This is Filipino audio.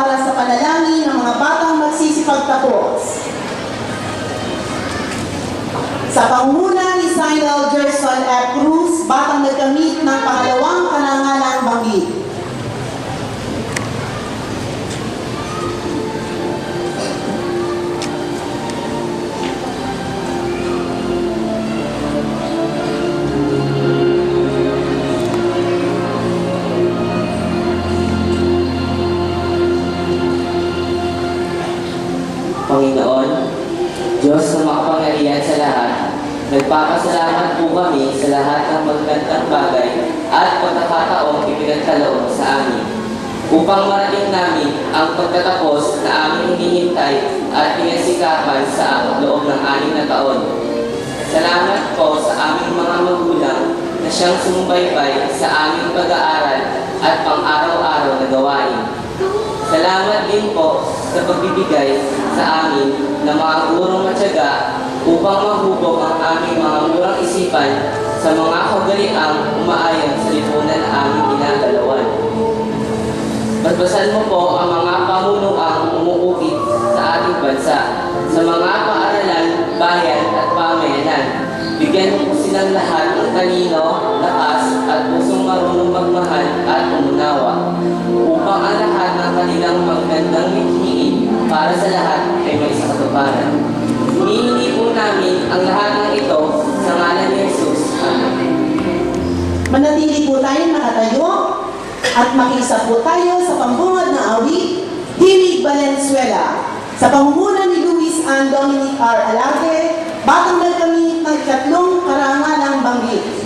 para sa panalangin ng mga batang magsisipagtapos. Sa pangunguna ni Sinal Gerson F. Cruz, batang nagkamit ng pangalawang karangalang banggit. Panginoon, Diyos na makapangyarihan sa lahat, nagpapasalamat po kami sa lahat ng magagandang bagay at pagkakataong ipinagkaloob sa amin upang marating namin ang pagtatapos na aming hinihintay at pinasikapan sa loob ng 6 na taon. Salamat po sa aming mga magulang na siyang sumubaybay sa aming pag-aaral at pang-araw-araw na gawain. Salamat din po sa pagbibigay sa amin ng mga gurong matyaga upang mahubog ang aming mga murang isipan sa mga kagaliang umaayon sa lipunan na aming ginagalawan. Basbasan mo po ang mga pamunuang umuukit sa ating bansa, sa mga paaralan, bayan at pamayanan. Bigyan mo po silang lahat ng talino, lakas at pusong marunong magmahal at umunawa upang ang lahat ng kanilang magandang mithiin para sa lahat ay may sakatuparan. Hinihingi po namin ang lahat ng ito sa ngalan ni Jesus. Manatili po tayo nakatayo at makiisa po tayo sa pambungad na awit, Hilig Valenzuela. Sa pamumuno ni Luis Ann Dominic R. Alave, batang nagkamit ng 3 karangalang banggit.